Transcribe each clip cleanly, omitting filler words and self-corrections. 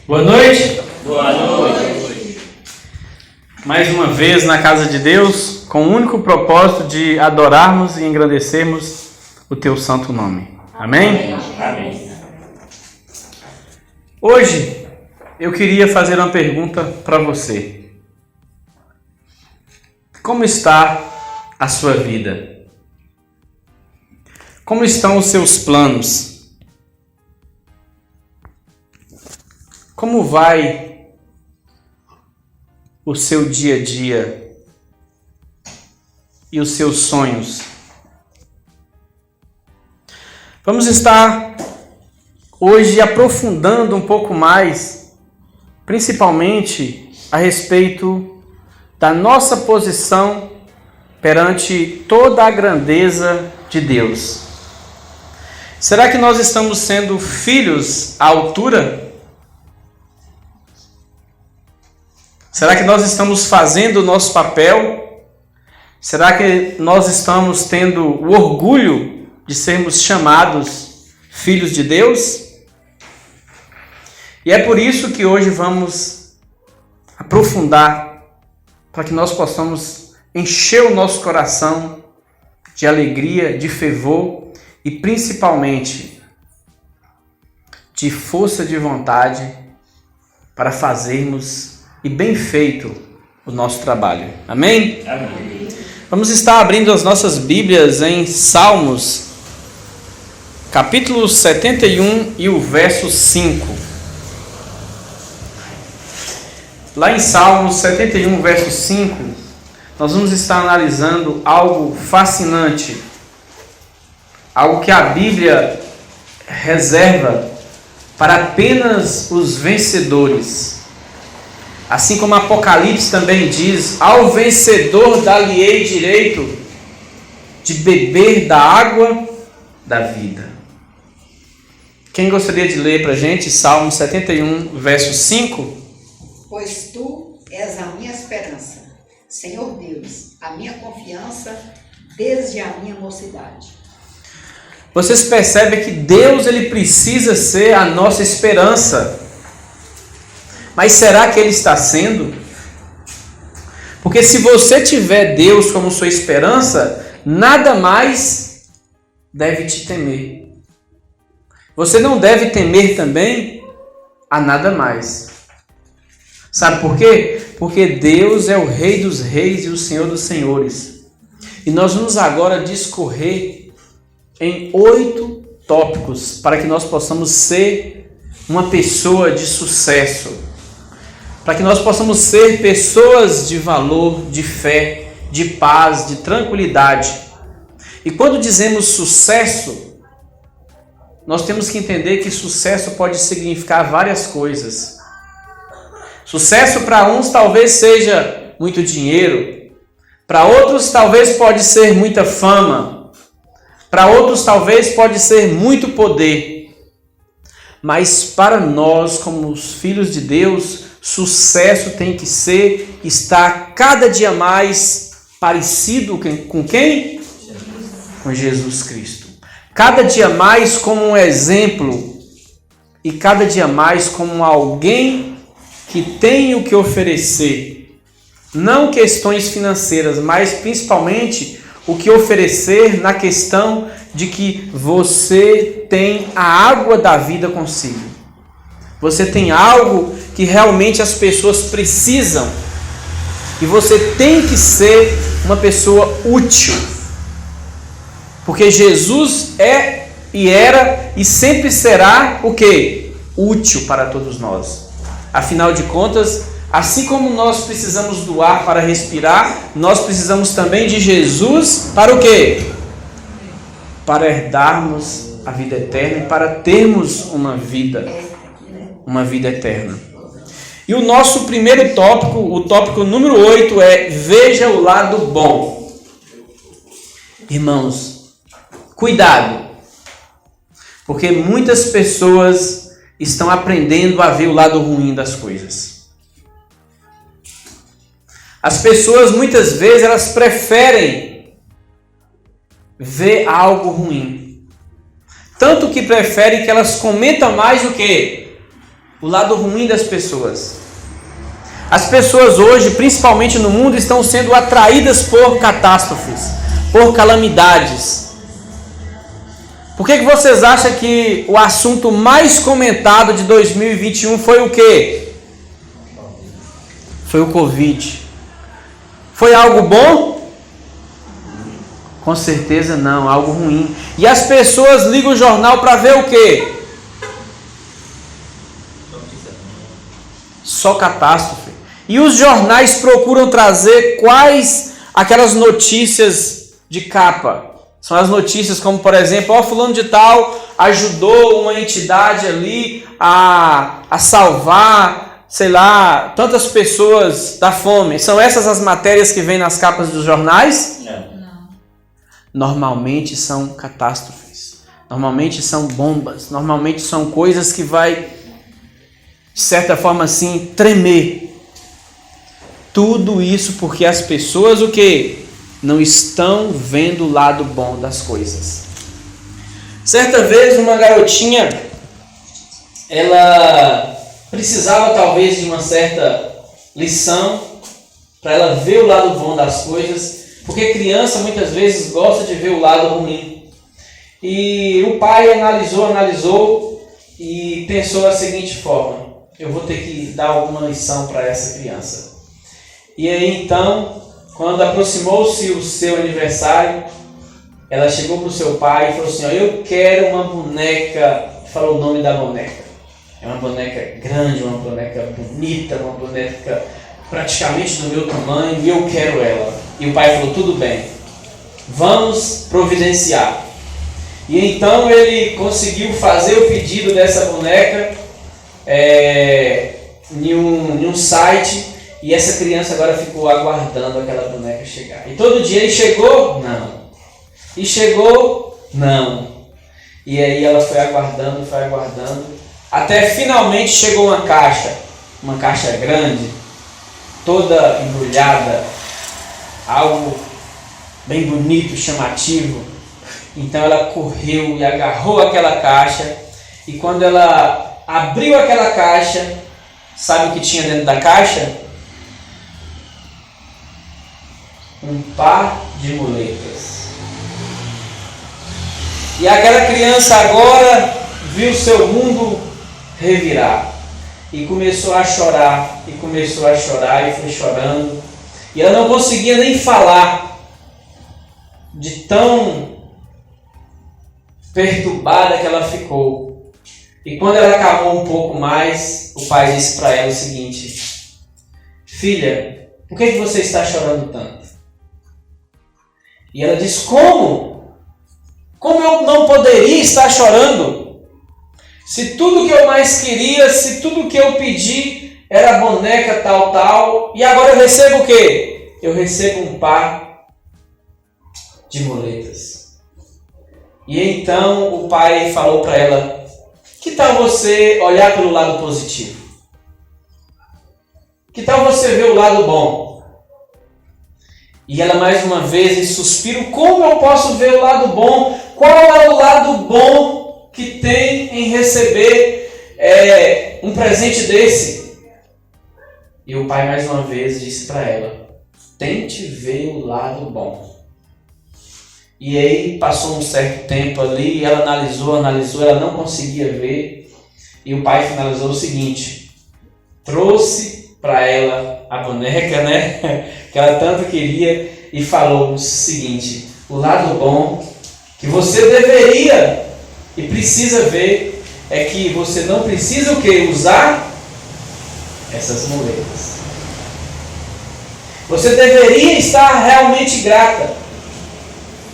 Boa noite. Boa noite. Mais uma vez na casa de Deus, com o único propósito de adorarmos e engrandecermos o Teu santo nome. Amém? Amém. Hoje eu queria fazer uma pergunta para você. Como está a sua vida? Como estão os seus planos? Como vai o seu dia a dia e os seus sonhos? Vamos estar hoje aprofundando um pouco mais, principalmente a respeito da nossa posição perante toda a grandeza de Deus. Será que nós estamos sendo filhos à altura? Será que nós estamos fazendo o nosso papel? Será que nós estamos tendo o orgulho de sermos chamados filhos de Deus? E é por isso que hoje vamos aprofundar, para que nós possamos encher o nosso coração de alegria, de fervor e principalmente de força de vontade para fazermos e bem feito o nosso trabalho. Amém? Amém. Vamos estar abrindo as nossas Bíblias em Salmos, capítulo 71 e o verso 5. Lá em Salmos 71, verso 5, nós vamos estar analisando algo fascinante, algo que a Bíblia reserva para apenas os vencedores. Assim como Apocalipse também diz: ao vencedor dar-lhe-ei direito de beber da água da vida. Quem gostaria de ler para a gente Salmo 71, verso 5? Pois tu és a minha esperança, Senhor Deus, a minha confiança desde a minha mocidade. Vocês percebem que Deus ele precisa ser a nossa esperança. Mas será que Ele está sendo? Porque se você tiver Deus como sua esperança, nada mais deve te temer. Você não deve temer também a nada mais. Sabe por quê? Porque Deus é o Rei dos Reis e o Senhor dos Senhores. E nós vamos agora discorrer em 8 tópicos para que nós possamos ser uma pessoa de sucesso. Para que nós possamos ser pessoas de valor, de fé, de paz, de tranquilidade. E quando dizemos sucesso, nós temos que entender que sucesso pode significar várias coisas. Sucesso para uns talvez seja muito dinheiro, para outros talvez pode ser muita fama, para outros talvez pode ser muito poder. Mas para nós, como os filhos de Deus, sucesso tem que ser estar cada dia mais parecido com quem? Com Jesus Cristo. Cada dia mais como um exemplo e cada dia mais como alguém que tem o que oferecer. Não questões financeiras, mas principalmente o que oferecer na questão de que você tem a água da vida consigo. Você tem algo que realmente as pessoas precisam. E você tem que ser uma pessoa útil. Porque Jesus é e era e sempre será o quê? Útil para todos nós. Afinal de contas, assim como nós precisamos do ar para respirar, nós precisamos também de Jesus para o quê? Para herdarmos a vida eterna e para termos uma vida eterna. E o nosso primeiro tópico, o tópico número 8 é: veja o lado bom. Irmãos, cuidado, porque muitas pessoas estão aprendendo a ver o lado ruim das coisas. As pessoas muitas vezes elas preferem ver algo ruim. Tanto que preferem que elas comentam mais o que? O lado ruim das pessoas. As pessoas hoje, principalmente no mundo, estão sendo atraídas por catástrofes, por calamidades. Por que vocês acham que o assunto mais comentado de 2021 foi o quê? Foi o Covid. Foi algo bom? Com certeza não, algo ruim. E as pessoas ligam o jornal para ver o quê? Só catástrofe. E os jornais procuram trazer quais aquelas notícias de capa. São as notícias como, por exemplo, fulano de tal ajudou uma entidade ali a salvar, sei lá, tantas pessoas da fome. São essas as matérias que vêm nas capas dos jornais? Não. Normalmente são catástrofes. Normalmente são bombas. Normalmente são coisas que vai, de certa forma assim, tremer. Tudo isso porque as pessoas o quê? Não estão vendo o lado bom das coisas. Certa vez uma garotinha, ela precisava talvez de uma certa lição para ela ver o lado bom das coisas, porque criança muitas vezes gosta de ver o lado ruim. E o pai analisou e pensou da seguinte forma: eu vou ter que dar alguma lição para essa criança. E aí então, quando aproximou-se o seu aniversário, ela chegou para o seu pai e falou assim: eu quero uma boneca. Falou o nome da boneca. É uma boneca grande, uma boneca bonita, uma boneca praticamente do meu tamanho, e eu quero ela. E o pai falou: tudo bem, vamos providenciar. E então ele conseguiu fazer o pedido dessa boneca em um site. E essa criança agora ficou aguardando aquela boneca chegar. E todo dia ele chegou? Não. E chegou? Não. E aí ela foi aguardando, até finalmente chegou uma caixa grande, toda embrulhada, algo bem bonito, chamativo. Então ela correu e agarrou aquela caixa, e quando ela abriu aquela caixa, sabe o que tinha dentro da caixa? Um par de muletas. E aquela criança agora viu seu mundo revirar. E começou a chorar, e foi chorando. E ela não conseguia nem falar, de tão perturbada que ela ficou. E quando ela acalmou um pouco mais, o pai disse para ela o seguinte: filha, por que você está chorando tanto? E ela disse: como? Como eu não poderia estar chorando? Se tudo que eu mais queria, se tudo que eu pedi era boneca tal, e agora eu recebo o quê? Eu recebo um par de muletas. E então o pai falou para ela: que tal você olhar pelo lado positivo? Que tal você ver o lado bom? E ela mais uma vez em suspiro: como eu posso ver o lado bom? Qual é o lado bom que tem em receber um presente desse? E o pai mais uma vez disse para ela: tente ver o lado bom. E aí passou um certo tempo ali, e ela analisou, ela não conseguia ver. E o pai finalizou o seguinte: trouxe para ela a boneca, né, que ela tanto queria, e falou o seguinte: o lado bom que você deveria e precisa ver é que você não precisa o quê? Usar essas muletas. Você deveria estar realmente grata,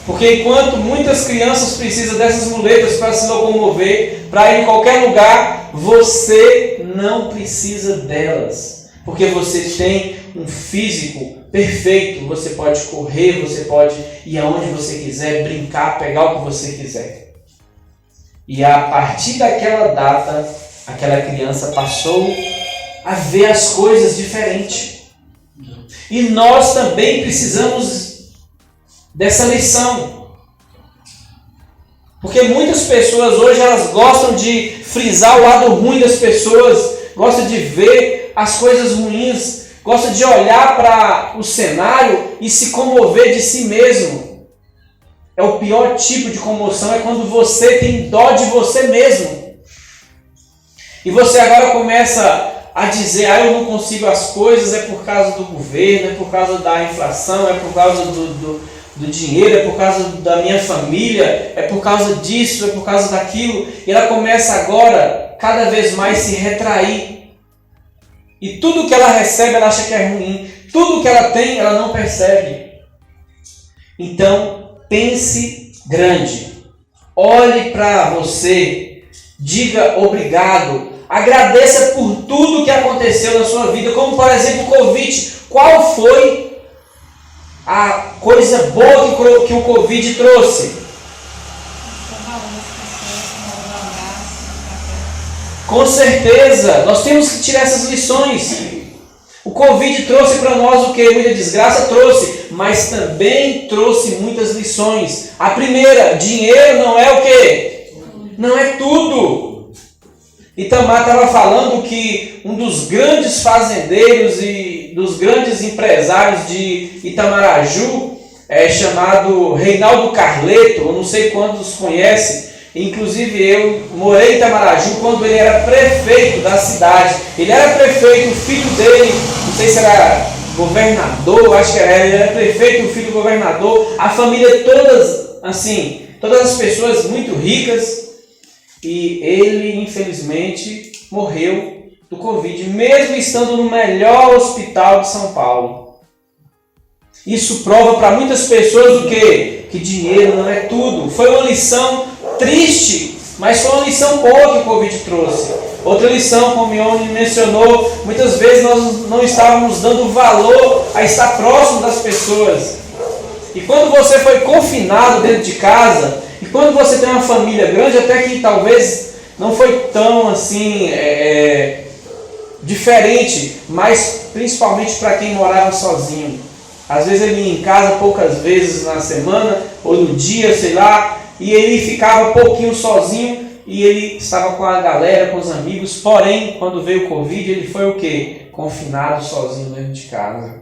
porque enquanto muitas crianças precisam dessas muletas para se locomover, para ir em qualquer lugar, você não precisa delas, porque você tem um físico perfeito. Você pode correr, você pode ir aonde você quiser, brincar, pegar o que você quiser. E a partir daquela data, aquela criança passou a ver as coisas diferente. E nós também precisamos dessa lição. Porque muitas pessoas hoje elas gostam de frisar o lado ruim das pessoas, gostam de ver as coisas ruins, gostam de olhar para o cenário e se comover de si mesmo. É o pior tipo de comoção, é quando você tem dó de você mesmo. E você agora começa a dizer, eu não consigo as coisas, é por causa do governo, é por causa da inflação, é por causa do dinheiro, é por causa da minha família, é por causa disso, é por causa daquilo. E ela começa agora, cada vez mais, se retrair. E tudo que ela recebe, ela acha que é ruim. Tudo que ela tem, ela não percebe. Então, pense grande. Olhe para você. Diga obrigado. Agradeça por tudo que aconteceu na sua vida. Como, por exemplo, o Covid. Qual foi a coisa boa que o Covid trouxe? Com certeza, nós temos que tirar essas lições. O Covid trouxe para nós o que? Muita desgraça trouxe, mas também trouxe muitas lições. A primeira, dinheiro não é o que? Não é tudo. Itamar estava falando que um dos grandes fazendeiros e dos grandes empresários de Itamaraju é chamado Reinaldo Carleto, eu não sei quantos conhecem. Inclusive eu morei em Itamaraju quando ele era prefeito da cidade. Ele era prefeito, o filho dele, não sei se era governador, acho que era, ele era prefeito, o filho do governador, a família todas as pessoas muito ricas, e ele infelizmente morreu do Covid, mesmo estando no melhor hospital de São Paulo. Isso prova para muitas pessoas o quê? Que dinheiro não é tudo. Foi uma lição triste, mas foi uma lição boa que o Covid trouxe. Outra lição, como o Ione mencionou, muitas vezes nós não estávamos dando valor a estar próximo das pessoas. E quando você foi confinado dentro de casa, e quando você tem uma família grande, até que talvez não foi tão assim diferente, mas principalmente para quem morava sozinho. Às vezes ele ia em casa poucas vezes na semana, ou no dia, sei lá, e ele ficava pouquinho sozinho, e ele estava com a galera, com os amigos. Porém, quando veio o Covid, ele foi o quê? Confinado sozinho dentro de casa.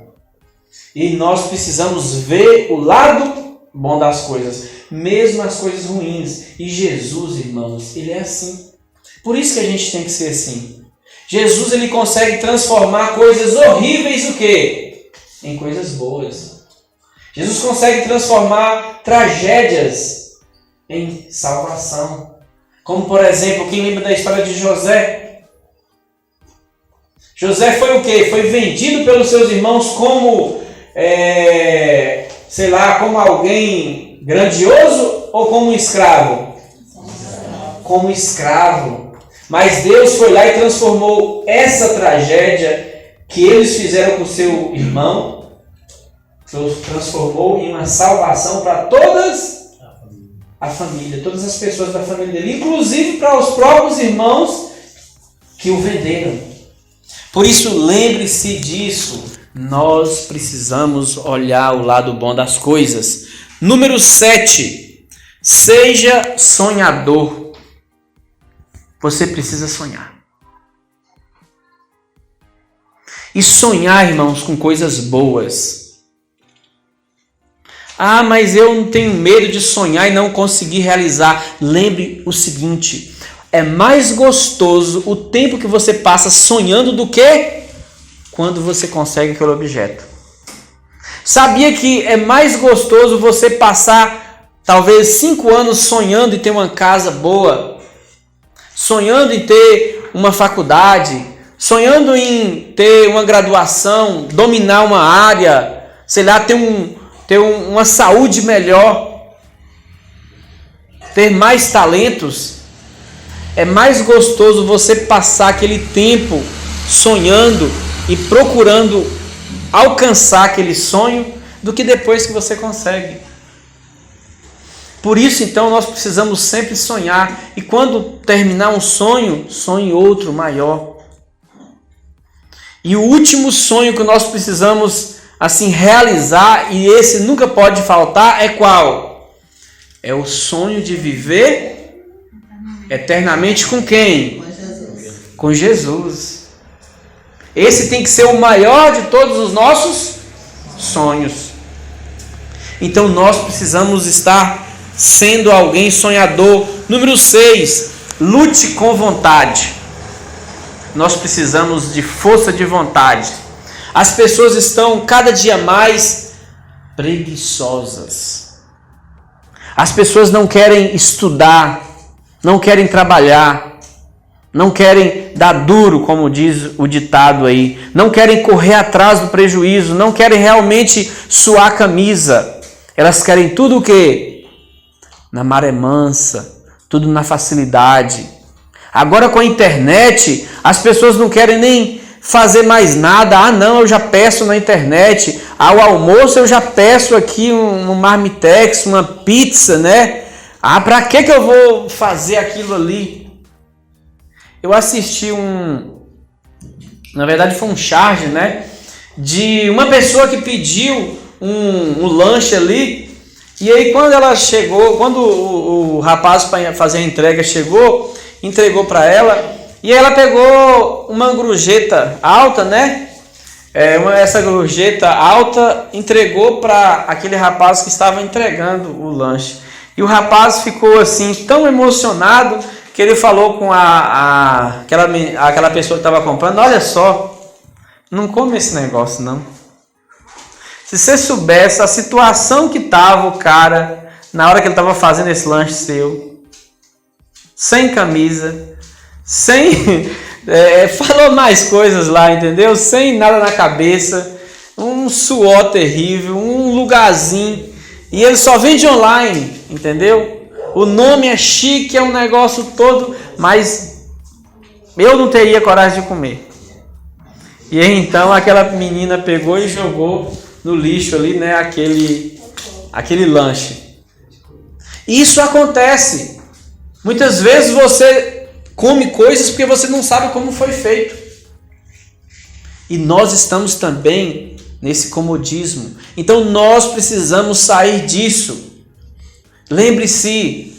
E nós precisamos ver o lado bom das coisas, mesmo as coisas ruins. E Jesus, irmãos, ele é assim. Por isso que a gente tem que ser assim. Jesus, ele consegue transformar coisas horríveis o quê? Em coisas boas. Jesus consegue transformar tragédias em salvação. Como, por exemplo, quem lembra da história de José? José foi o quê? Foi vendido pelos seus irmãos como, como alguém grandioso ou como um escravo? Como escravo. Mas Deus foi lá e transformou essa tragédia que eles fizeram com seu irmão, transformou em uma salvação para todas a família, todas as pessoas da família dele, inclusive para os próprios irmãos que o venderam. Por isso, lembre-se disso. Nós precisamos olhar o lado bom das coisas. Número 7. Seja sonhador. Você precisa sonhar. E sonhar, irmãos, com coisas boas. Mas eu não tenho medo de sonhar e não conseguir realizar. Lembre o seguinte: é mais gostoso o tempo que você passa sonhando do que quando você consegue aquele objeto. Sabia que é mais gostoso você passar talvez 5 anos sonhando em ter uma casa boa, sonhando em ter uma faculdade, sonhando em ter uma graduação, dominar uma área, ter uma saúde melhor, ter mais talentos. É mais gostoso você passar aquele tempo sonhando e procurando alcançar aquele sonho do que depois que você consegue. Por isso, então, nós precisamos sempre sonhar. E quando terminar um sonho, sonhe outro maior. E o último sonho que nós precisamos assim realizar, e esse nunca pode faltar, é qual? É o sonho de viver eternamente com quem? Com Jesus. Esse tem que ser o maior de todos os nossos sonhos. Então nós precisamos estar sendo alguém sonhador. Número 6, lute com vontade. Nós precisamos de força de vontade. As pessoas estão cada dia mais preguiçosas. As pessoas não querem estudar, não querem trabalhar, não querem dar duro, como diz o ditado aí, não querem correr atrás do prejuízo, não querem realmente suar a camisa. Elas querem tudo o quê? Na maré mansa, tudo na facilidade. Agora com a internet, as pessoas não querem nem fazer mais nada. Ah não, eu já peço na internet. Ao almoço eu já peço aqui um marmitex, uma pizza, né? Ah, pra que eu vou fazer aquilo ali? Eu assisti na verdade foi um charge, né? De uma pessoa que pediu um lanche ali. E aí quando ela chegou, quando o rapaz para fazer a entrega chegou, entregou para ela. E aí ela pegou uma gorjeta alta, né? Essa gorjeta alta entregou para aquele rapaz que estava entregando o lanche. E o rapaz ficou assim tão emocionado que ele falou com aquela pessoa que estava comprando: olha só, não come esse negócio não. Se você soubesse a situação que estava o cara na hora que ele estava fazendo esse lanche seu, sem camisa, sem... falou mais coisas lá, entendeu? Sem nada na cabeça, um suor terrível, um lugarzinho, e ele só vende online, entendeu? O nome é chique, é um negócio todo, mas eu não teria coragem de comer. E aí então aquela menina pegou e jogou no lixo ali, né, aquele lanche. Isso acontece. Muitas vezes você come coisas porque você não sabe como foi feito. E nós estamos também nesse comodismo. Então nós precisamos sair disso. Lembre-se,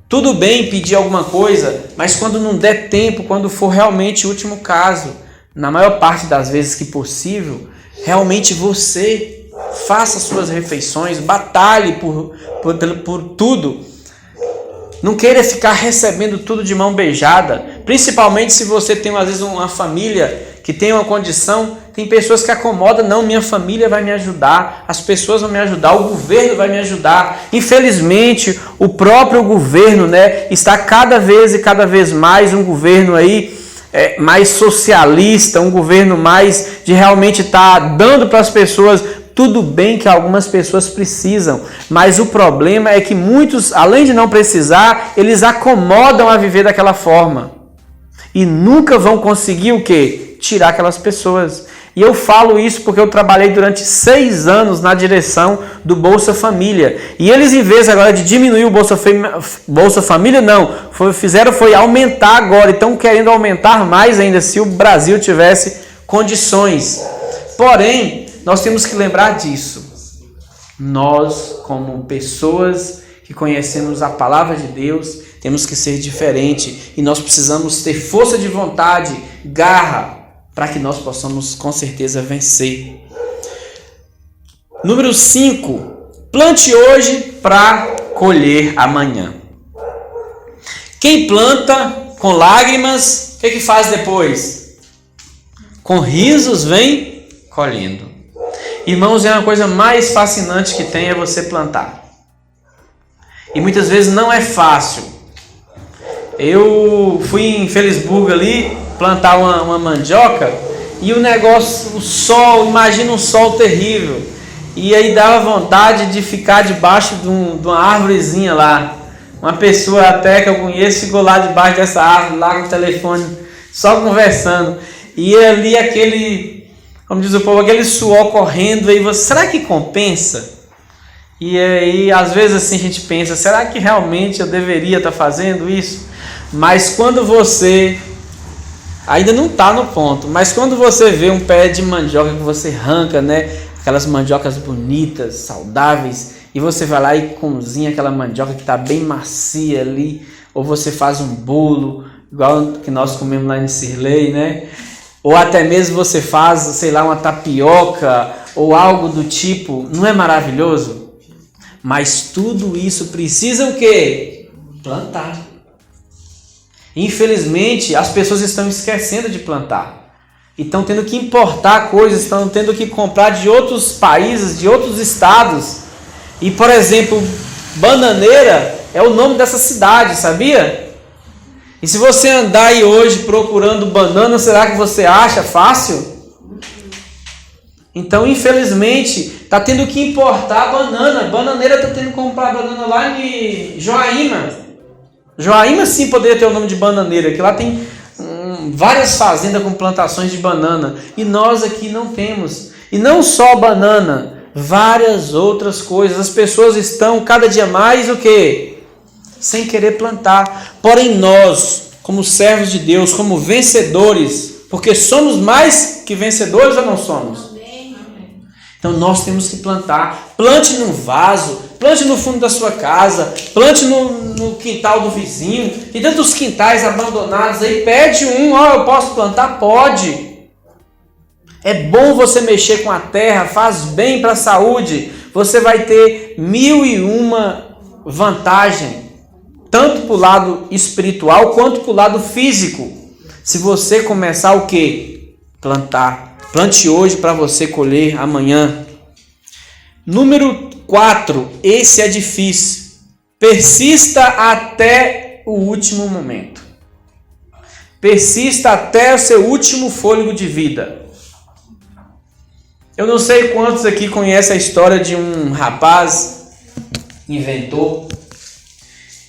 tudo bem pedir alguma coisa, mas quando não der tempo, quando for realmente o último caso, na maior parte das vezes que possível, realmente você faça suas refeições, batalhe por tudo. Não queira ficar recebendo tudo de mão beijada, principalmente se você tem às vezes uma família que tem uma condição. Tem pessoas que acomodam: não, minha família vai me ajudar, as pessoas vão me ajudar, o governo vai me ajudar. Infelizmente, o próprio governo, né, está cada vez mais um governo aí mais socialista, um governo mais de realmente estar dando para as pessoas. Tudo bem que algumas pessoas precisam, mas o problema é que muitos, além de não precisar, eles acomodam a viver daquela forma e nunca vão conseguir o quê? Tirar aquelas pessoas. E eu falo isso porque eu trabalhei durante 6 anos na direção do Bolsa Família. E eles, em vez agora de diminuir o Bolsa Família, não. Foi aumentar agora. E estão querendo aumentar mais ainda se o Brasil tivesse condições. Porém, nós temos que lembrar disso. Nós, como pessoas que conhecemos a palavra de Deus, temos que ser diferente. E nós precisamos ter força de vontade, garra, para que nós possamos com certeza vencer. Número 5. Plante hoje para colher amanhã. Quem planta com lágrimas, o que faz depois? Com risos vem colhendo. Irmãos, é uma coisa mais fascinante que tem é você plantar. E muitas vezes não é fácil. Eu fui em Felisburgo ali plantar uma mandioca e o negócio, o sol, imagina um sol terrível. E aí dava vontade de ficar debaixo de uma árvorezinha lá. Uma pessoa até que eu conheço ficou lá debaixo dessa árvore, lá com o telefone, só conversando. E ali aquele, como diz o povo, aquele suor correndo. Aí você, será que compensa? E aí às vezes assim a gente pensa, será que realmente eu deveria estar fazendo isso? Mas quando você Ainda não está no ponto, mas quando você vê um pé de mandioca que você arranca, né? Aquelas mandiocas bonitas, saudáveis, e você vai lá e cozinha aquela mandioca que está bem macia ali, ou você faz um bolo, igual que nós comemos lá em Sirley, né? Ou até mesmo você faz, sei lá, uma tapioca, ou algo do tipo, não é maravilhoso? Mas tudo isso precisa o quê? Plantar. Infelizmente, as pessoas estão esquecendo de plantar. E estão tendo que importar coisas, estão tendo que comprar de outros países, de outros estados. E, por exemplo, Bananeira é o nome dessa cidade, sabia? E se você andar aí hoje procurando banana, será que você acha fácil? Então, infelizmente, está tendo que importar banana. Bananeira está tendo que comprar banana lá em Joaíma. Joaíma sim poderia ter o nome de Bananeira, que lá tem várias fazendas com plantações de banana. E nós aqui não temos. E não só banana, várias outras coisas. As pessoas estão cada dia mais o quê? Sem querer plantar. Porém nós, como servos de Deus, como vencedores, porque somos mais que vencedores ou não somos? Então nós temos que plantar. Plante num vaso, plante no fundo da sua casa, plante no quintal do vizinho. Tem tantos quintais abandonados aí, pede um, eu posso plantar? Pode. É bom você mexer com a terra, faz bem para a saúde. Você vai ter 1001 vantagem, tanto para o lado espiritual quanto para o lado físico. Se você começar o quê? Plantar. Plante hoje para você colher amanhã. Número 4. Esse é difícil. Persista até o último momento. Persista até o seu último fôlego de vida. Eu não sei quantos aqui conhecem a história de um rapaz, inventor.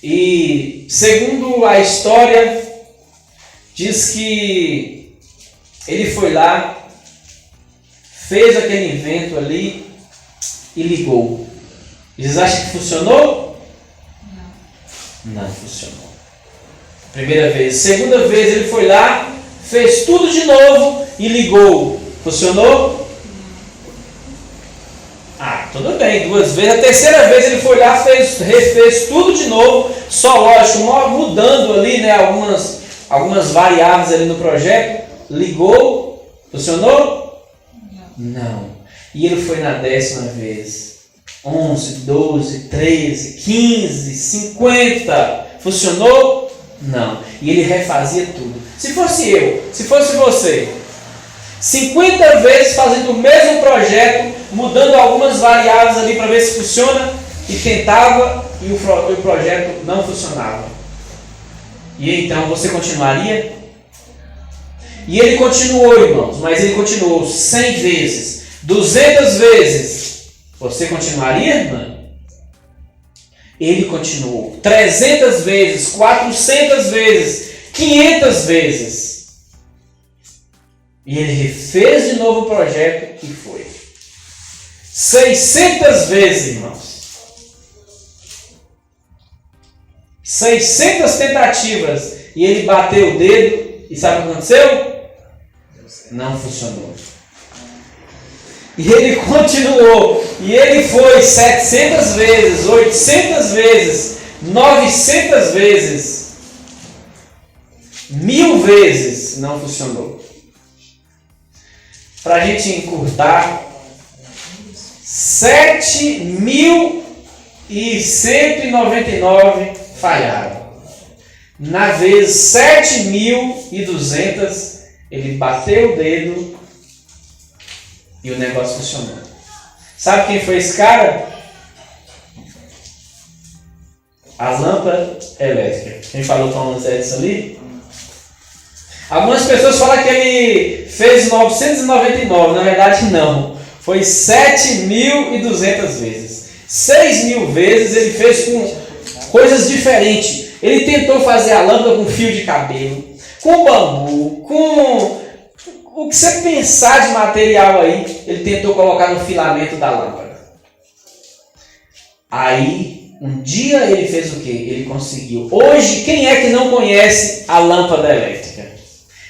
E segundo a história, diz que ele foi lá, fez aquele invento ali e ligou. Vocês acham que funcionou? Não funcionou. Primeira vez. Segunda vez ele foi lá, fez tudo de novo e ligou. Funcionou? Tudo bem, 2 vezes. A terceira vez ele foi lá, refez tudo de novo, só lógico, mudando ali, né, algumas variáveis ali no projeto. Ligou, funcionou? Não. E ele foi na 10ª vez. 11, 12, 13, 15, 50. Funcionou? Não. E ele refazia tudo. Se fosse eu, se fosse você, 50 vezes fazendo o mesmo projeto, mudando algumas variáveis ali para ver se funciona, e tentava e o projeto não funcionava. E então você continuaria? E ele continuou, irmãos, mas ele continuou 100 vezes, 200 vezes. Você continuaria, irmã? Ele continuou 300 vezes, 400 vezes, 500 vezes. E ele refez de novo o projeto e foi. 600 vezes, irmãos. 600 tentativas. E ele bateu o dedo. E sabe o que aconteceu? Não funcionou. E ele continuou. E ele foi 700 vezes, 800 vezes, 900 vezes, 1000 vezes. Não funcionou. Para a gente encurtar, 7.199 falharam. Na vez 7.200, ele bateu o dedo e o negócio funcionou. Sabe quem foi esse cara? A lâmpada elétrica. Quem falou Thomas Edison ali? Algumas pessoas falam que ele fez 999, na verdade não. Foi 7.200 vezes. 6.000 vezes ele fez com coisas diferentes. Ele tentou fazer a lâmpada com fio de cabelo, com bambu, com o que você pensar de material aí, ele tentou colocar no filamento da lâmpada. Aí, um dia ele fez o quê? Ele conseguiu. Hoje, quem é que não conhece a lâmpada elétrica?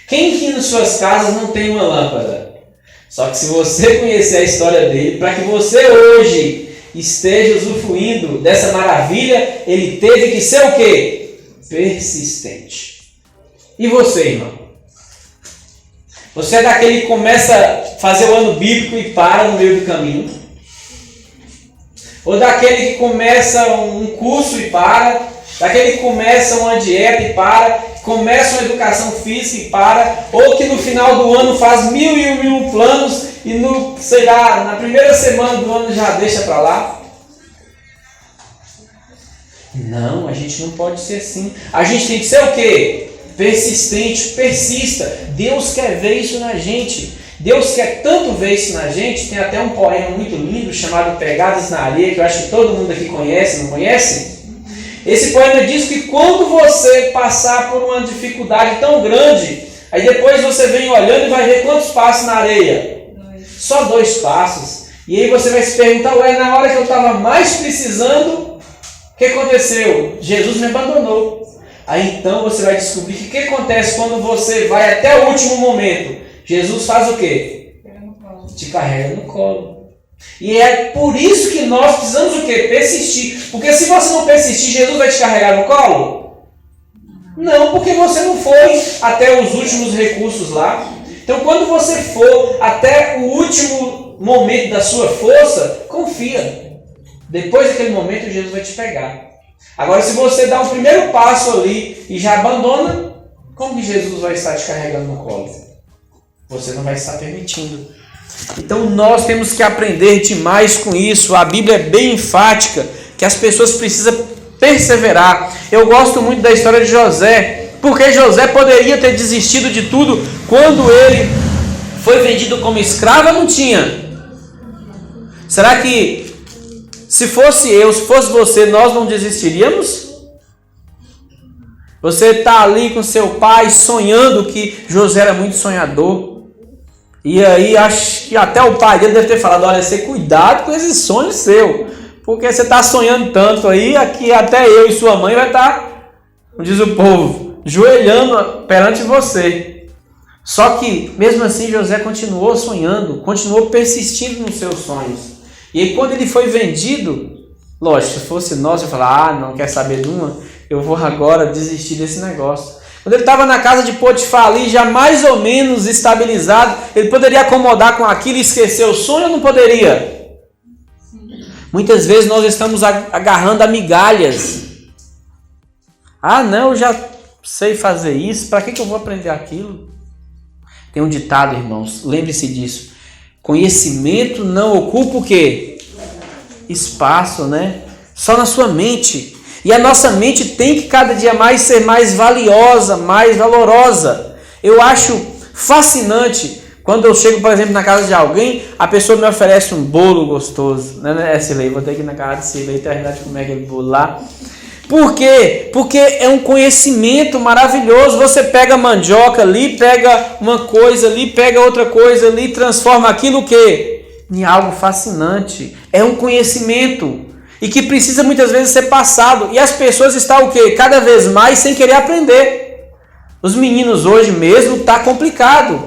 Quem que nas suas casas não tem uma lâmpada? Só que se você conhecer a história dele, para que você hoje esteja usufruindo dessa maravilha, ele teve que ser o quê? Persistente. E você, irmão? Você é daquele que começa a fazer o ano bíblico e para no meio do caminho? Ou daquele que começa um curso e para? Daquele que começa uma dieta e para? Começa uma educação física e para? Ou que no final do ano faz mil e um planos e na primeira semana do ano já deixa para lá? Não, a gente não pode ser assim. A gente tem que ser o quê? Persistente, persista. Deus quer ver isso na gente. Deus quer tanto ver isso na gente. Tem até um poema muito lindo chamado Pegadas na Areia, que eu acho que todo mundo aqui conhece, não conhece? Esse poema diz que quando você passar por uma dificuldade tão grande, aí depois você vem olhando e vai ver quantos passos na areia. Só 2 passos. E aí você vai se perguntar, ué, na hora que eu estava mais precisando, o que aconteceu? Jesus me abandonou. Aí então você vai descobrir que o que acontece quando você vai até o último momento? Jesus faz o quê? Te carrega no colo. E é por isso que nós precisamos o quê? Persistir. Porque se você não persistir, Jesus vai te carregar no colo? Não, porque você não foi até os últimos recursos lá. Então quando você for até o último momento da sua força, confia. Depois daquele momento Jesus vai te pegar. Agora, se você dá o primeiro passo ali e já abandona, como que Jesus vai estar te carregando no colo? Você não vai estar permitindo. Então, nós temos que aprender demais com isso. A Bíblia é bem enfática que as pessoas precisam perseverar. Eu gosto muito da história de José, porque José poderia ter desistido de tudo quando ele foi vendido como escravo, não tinha. Será que se fosse eu, se fosse você, nós não desistiríamos? Você está ali com seu pai sonhando, que José era muito sonhador. E aí acho que até o pai dele deve ter falado, olha, você cuidado com esse sonho seu. Porque você está sonhando tanto aí, aqui até eu e sua mãe vai estar, como diz o povo, joelhando perante você. Só que, mesmo assim, José continuou sonhando, continuou persistindo nos seus sonhos. E aí, quando ele foi vendido, lógico, se fosse nós, eu ia falar, não quer saber de uma, eu vou agora desistir desse negócio. Quando ele estava na casa de Potifar ali, já mais ou menos estabilizado, ele poderia acomodar com aquilo e esquecer o sonho ou não poderia? Muitas vezes nós estamos agarrando a migalhas. Ah, não, eu já sei fazer isso, para que eu vou aprender aquilo? Tem um ditado, irmãos, lembre-se disso. Conhecimento não ocupa o quê? Espaço, né? Só na sua mente. E a nossa mente tem que cada dia mais ser mais valiosa, mais valorosa. Eu acho fascinante quando eu chego, por exemplo, na casa de alguém, a pessoa me oferece um bolo gostoso. Né, Silei? Vou ter que ir na casa de Silei terminar de comer aquele bolo lá. Por quê? Porque é um conhecimento maravilhoso. Você pega mandioca ali, pega uma coisa ali, pega outra coisa ali, transforma aquilo o quê? Em algo fascinante. É um conhecimento. E que precisa muitas vezes ser passado. E as pessoas estão o quê? Cada vez mais sem querer aprender. Os meninos hoje mesmo está complicado.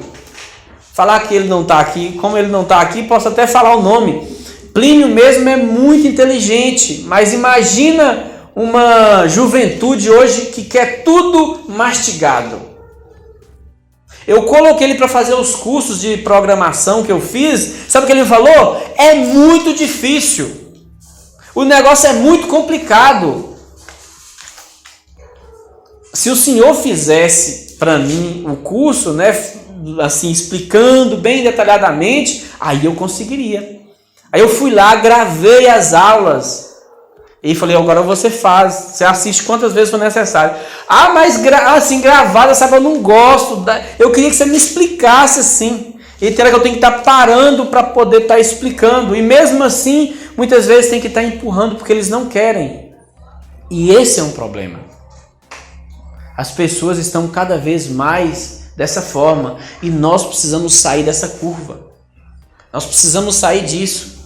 Falar que ele não está aqui, como ele não está aqui, posso até falar o nome. Plínio mesmo é muito inteligente, mas imagina uma juventude hoje que quer tudo mastigado. Eu coloquei ele para fazer os cursos de programação que eu fiz. Sabe o que ele me falou? É muito difícil. O negócio é muito complicado. Se o senhor fizesse para mim o curso, né, assim, explicando bem detalhadamente, aí eu conseguiria. Aí eu fui lá, gravei as aulas e falei, agora você faz, você assiste quantas vezes for necessário. Ah, mas assim, gravada, sabe, eu não gosto. Eu queria que você me explicasse assim. E terá que eu tenho que estar parando para poder estar explicando. E mesmo assim, muitas vezes tem que estar empurrando porque eles não querem. E esse é um problema. As pessoas estão cada vez mais dessa forma. E nós precisamos sair dessa curva. Nós precisamos sair disso.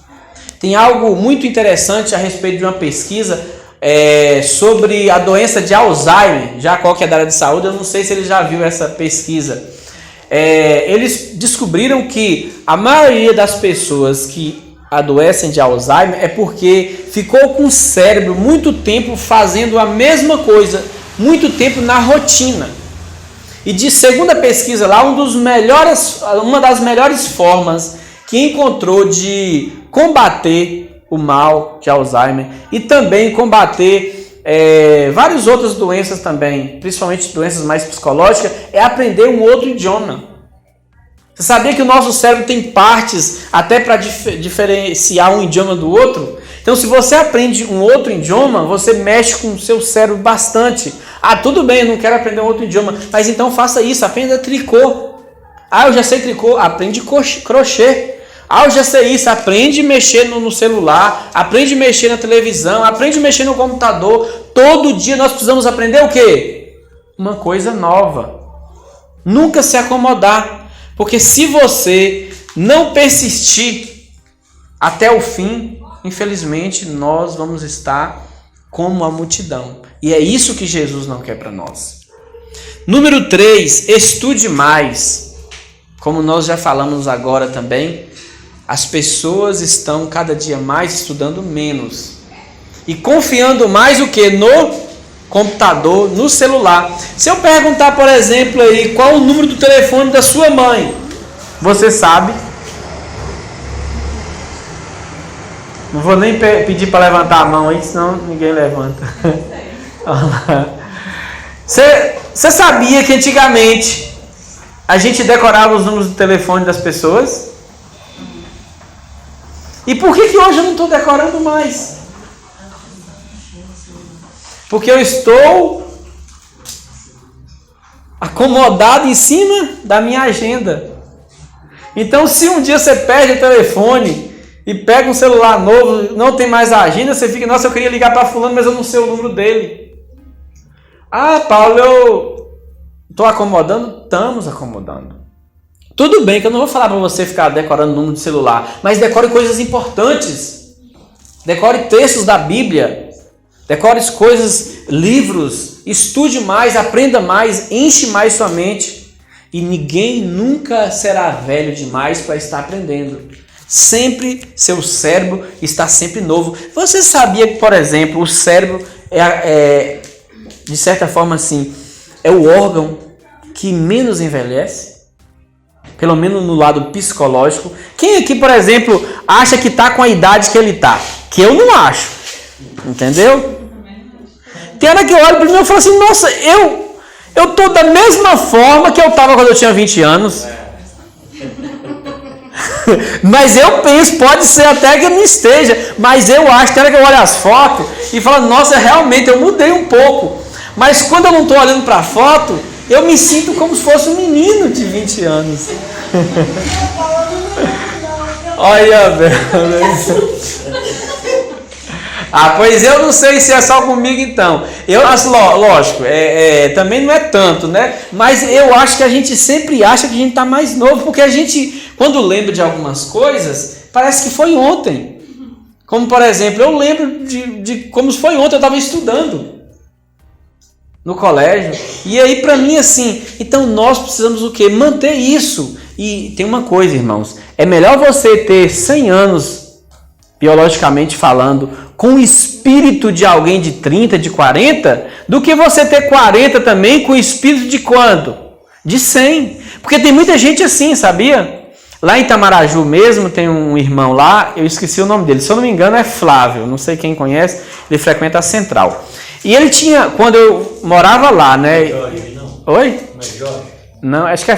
Tem algo muito interessante a respeito de uma pesquisa sobre a doença de Alzheimer. Já qual que é da área de saúde, eu não sei se ele já viu essa pesquisa. eles descobriram que a maioria das pessoas que adoecem de Alzheimer é porque ficou com o cérebro muito tempo fazendo a mesma coisa, muito tempo na rotina. E segundo a pesquisa lá, uma das melhores formas que encontrou de combater o mal de Alzheimer e também combater várias outras doenças também, principalmente doenças mais psicológicas, é aprender um outro idioma. Você sabia que o nosso cérebro tem partes até para diferenciar um idioma do outro? Então, se você aprende um outro idioma, você mexe com o seu cérebro bastante. Ah, tudo bem, eu não quero aprender um outro idioma, mas então faça isso, aprenda tricô. Ah, eu já sei tricô, aprende crochê. Ah, eu já sei isso, aprende a mexer no celular, aprende a mexer na televisão, aprende a mexer no computador. Todo dia nós precisamos aprender o quê? Uma coisa nova. Nunca se acomodar. Porque se você não persistir até o fim, infelizmente nós vamos estar como a multidão. E é isso que Jesus não quer para nós. Número 3, estude mais. Como nós já falamos agora também, as pessoas estão cada dia mais estudando menos. E confiando mais o que? No computador, no celular. Se eu perguntar, por exemplo, aí, qual o número do telefone da sua mãe, você sabe? Não vou nem pedir para levantar a mão aí, senão ninguém levanta. Você sabia que antigamente a gente decorava os números do telefone das pessoas? E por que hoje eu não estou decorando mais? Porque eu estou acomodado em cima da minha agenda. Então, se um dia você perde o telefone e pega um celular novo, não tem mais a agenda, você fica, nossa, eu queria ligar para fulano, mas eu não sei o número dele. Ah, Paulo, eu estou acomodando? Estamos acomodando. Tudo bem que eu não vou falar para você ficar decorando número de celular, mas decore coisas importantes. Decore textos da Bíblia. Decore coisas, livros, estude mais, aprenda mais, enche mais sua mente. E ninguém nunca será velho demais para estar aprendendo. Sempre seu cérebro está sempre novo. Você sabia que, por exemplo, o cérebro de certa forma assim, é o órgão que menos envelhece? Pelo menos no lado psicológico. Quem aqui, por exemplo, acha que está com a idade que ele está? Que eu não acho. Entendeu? Tem hora que eu olho para mim e falo assim, nossa, eu estou da mesma forma que eu estava quando eu tinha 20 anos. Mas eu penso, pode ser até que eu não esteja, mas eu acho, tem hora que eu olho as fotos e falo, nossa, realmente eu mudei um pouco. Mas quando eu não estou olhando para a foto, eu me sinto como se fosse um menino de 20 anos. Olha, velho. Ah, pois eu não sei se é só comigo então. Lógico, também não é tanto, né? Mas eu acho que a gente sempre acha que a gente está mais novo, porque a gente, quando lembra de algumas coisas, parece que foi ontem. Como, por exemplo, eu lembro de como se foi ontem, eu estava estudando no colégio. E aí, para mim, assim, então nós precisamos o quê? Manter isso. E tem uma coisa, irmãos, é melhor você ter 100 anos, biologicamente falando, com o espírito de alguém de 30, de 40, do que você ter 40 também com o espírito de quanto? De 100. Porque tem muita gente assim, sabia? Lá em Itamaraju mesmo, tem um irmão lá, eu esqueci o nome dele, se eu não me engano é Flávio, não sei quem conhece, ele frequenta a Central. E ele tinha, quando eu morava lá, né? Jorge, não. Oi? Não é Jorge? Não, acho que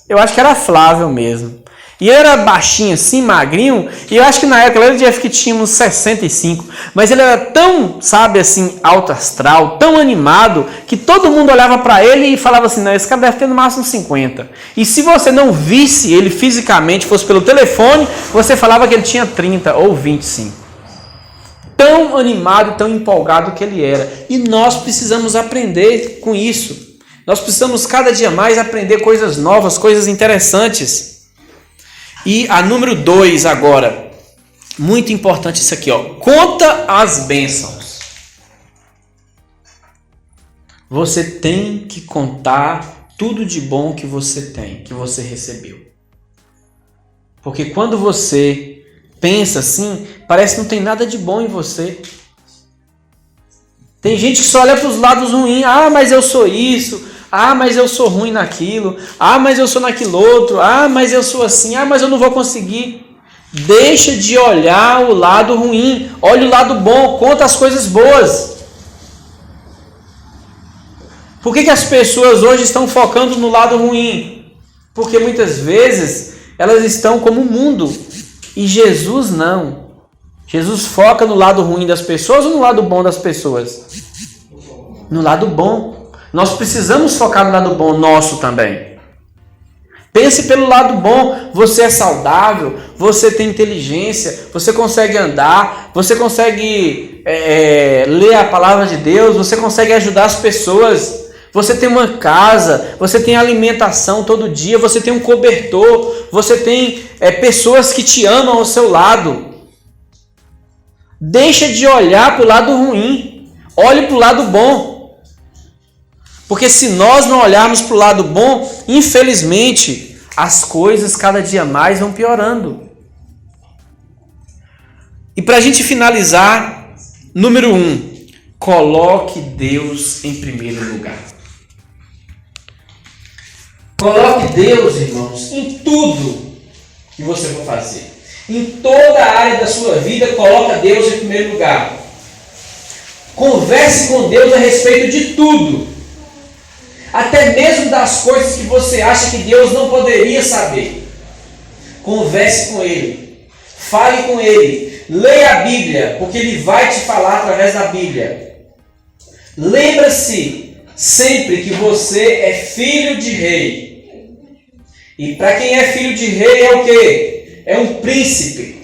eu acho que era Flávio mesmo. E ele era baixinho assim, magrinho, e eu acho que na época ele devia que tinha uns 65, mas ele era tão, sabe assim, alto astral, tão animado, que todo mundo olhava para ele e falava assim, não, esse cara deve ter no máximo 50. E se você não visse ele fisicamente, fosse pelo telefone, você falava que ele tinha 30 ou 25. Tão animado, tão empolgado que ele era. E nós precisamos aprender com isso. Nós precisamos cada dia mais aprender coisas novas, coisas interessantes. E a número 2 agora, muito importante isso aqui, ó. Conta as bênçãos. Você tem que contar tudo de bom que você tem, que você recebeu. Porque quando você pensa assim, parece que não tem nada de bom em você. Tem gente que só olha para os lados ruins. Ah, mas eu sou isso. Ah, mas eu sou ruim naquilo. Ah, mas eu sou naquilo outro. Ah, mas eu sou assim. Ah, mas eu não vou conseguir. Deixa de olhar o lado ruim. Olha o lado bom. Conta as coisas boas. Por que as pessoas hoje estão focando no lado ruim? Porque muitas vezes elas estão como o mundo. E Jesus não. Jesus foca no lado ruim das pessoas ou no lado bom das pessoas? No lado bom. Nós precisamos focar no lado bom nosso também. Pense pelo lado bom. Você é saudável, você tem inteligência, você consegue andar, você consegue ler a palavra de Deus, você consegue ajudar as pessoas. Você tem uma casa, você tem alimentação todo dia, você tem um cobertor, você tem pessoas que te amam ao seu lado. Deixa de olhar para o lado ruim. Olhe para o lado bom. Porque se nós não olharmos para o lado bom, infelizmente, as coisas cada dia mais vão piorando. E para a gente finalizar, número 1, coloque Deus em primeiro lugar. Coloque Deus, irmãos, em tudo que você for fazer. Em toda a área da sua vida, coloque Deus em primeiro lugar. Converse com Deus a respeito de tudo. Até mesmo das coisas que você acha que Deus não poderia saber. Converse com Ele. Fale com Ele. Leia a Bíblia, porque Ele vai te falar através da Bíblia. Lembra-se sempre que você é filho de rei. E para quem é filho de rei é o quê? É um príncipe.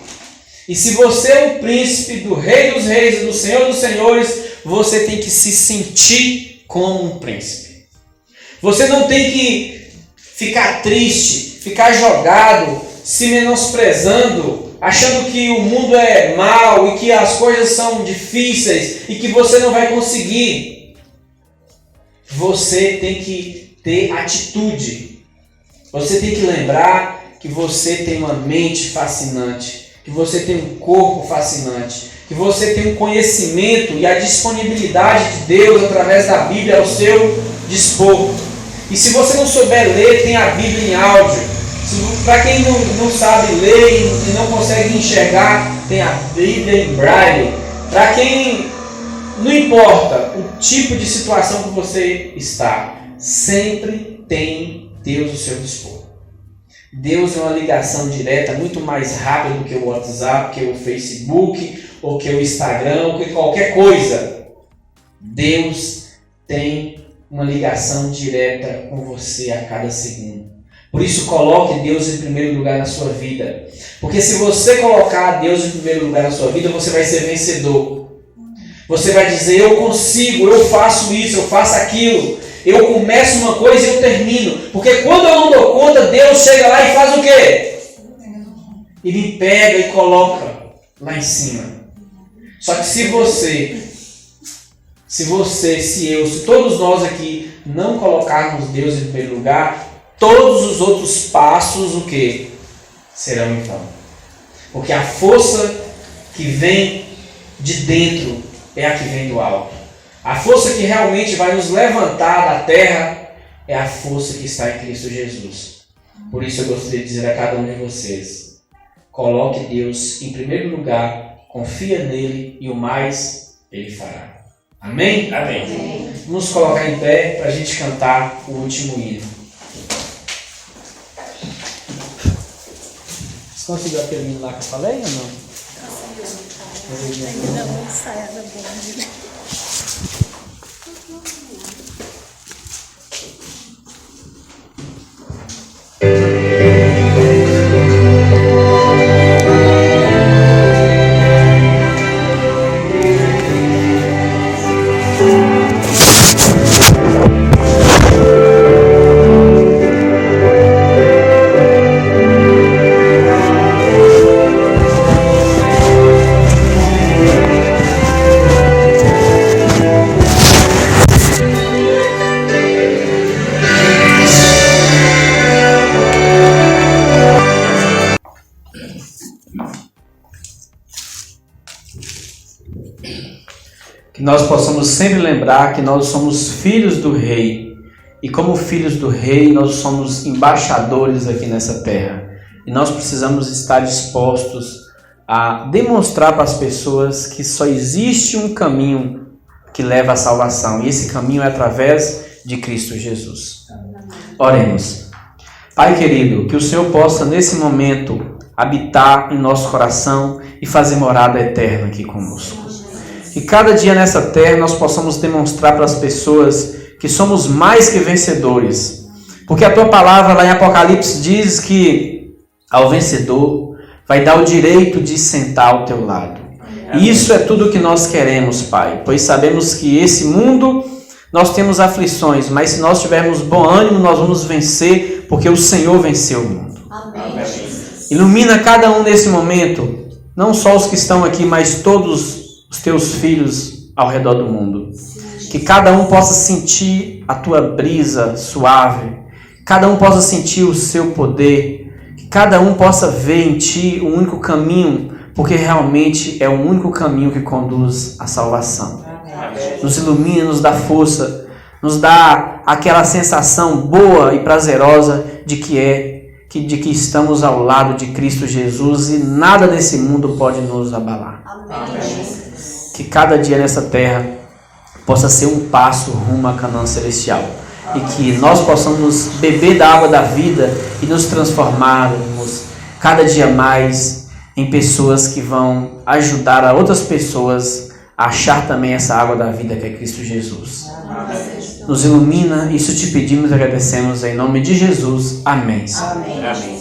E se você é um príncipe do Rei dos Reis e do Senhor dos Senhores, você tem que se sentir como um príncipe. Você não tem que ficar triste, ficar jogado, se menosprezando, achando que o mundo é mau e que as coisas são difíceis e que você não vai conseguir. Você tem que ter atitude. Você tem que lembrar que você tem uma mente fascinante, que você tem um corpo fascinante, que você tem um conhecimento e a disponibilidade de Deus através da Bíblia ao seu dispor. E se você não souber ler, tem a Bíblia em áudio. Para quem não sabe ler e não consegue enxergar, tem a Bíblia em braille. Para quem não importa o tipo de situação que você está, sempre tem Deus ao seu dispor. Deus é uma ligação direta muito mais rápida do que o WhatsApp, que o Facebook, ou que o Instagram, ou que qualquer coisa. Deus tem uma ligação direta com você a cada segundo. Por isso, coloque Deus em primeiro lugar na sua vida. Porque se você colocar Deus em primeiro lugar na sua vida, você vai ser vencedor. Você vai dizer, eu consigo, eu faço isso, eu faço aquilo. Eu começo uma coisa e eu termino. Porque quando eu não dou conta, Deus chega lá e faz o quê? Ele me pega e coloca lá em cima. Só que se todos nós aqui não colocarmos Deus em primeiro lugar, todos os outros passos, o quê? Serão em vão. Porque a força que vem de dentro é a que vem do alto. A força que realmente vai nos levantar da terra é a força que está em Cristo Jesus. Por isso eu gostaria de dizer a cada um de vocês, coloque Deus em primeiro lugar, confia nele e o mais Ele fará. Amém? Amém. Vamos colocar em pé para a gente cantar o último hino. Você conseguiu aquele hino lá que eu falei ou não? Ainda não sai da bonde. Que nós possamos sempre lembrar que nós somos filhos do Rei. E como filhos do Rei, nós somos embaixadores aqui nessa terra. E nós precisamos estar dispostos a demonstrar para as pessoas que só existe um caminho que leva à salvação. E esse caminho é através de Cristo Jesus. Oremos. Pai querido, que o Senhor possa nesse momento habitar em nosso coração e fazer morada eterna aqui conosco. Que cada dia nessa terra nós possamos demonstrar para as pessoas que somos mais que vencedores. Porque a tua palavra lá em Apocalipse diz que ao vencedor vai dar o direito de sentar ao teu lado. E isso é tudo o que nós queremos, Pai. Pois sabemos que esse mundo nós temos aflições, mas se nós tivermos bom ânimo, nós vamos vencer, porque o Senhor venceu o mundo. Amém. Ilumina cada um nesse momento, não só os que estão aqui, mas todos os teus filhos ao redor do mundo. Que cada um possa sentir a tua brisa suave, cada um possa sentir o seu poder, que cada um possa ver em ti o único caminho, porque realmente é o único caminho que conduz à salvação. Nos ilumina, nos dá força, nos dá aquela sensação boa e prazerosa de que estamos ao lado de Cristo Jesus e nada nesse mundo pode nos abalar. Amém. Que cada dia nessa terra possa ser um passo rumo à Canaã celestial. E que nós possamos beber da água da vida e nos transformarmos cada dia mais em pessoas que vão ajudar a outras pessoas a achar também essa água da vida que é Cristo Jesus. Nos ilumina, isso te pedimos e agradecemos em nome de Jesus. Amém. Amém.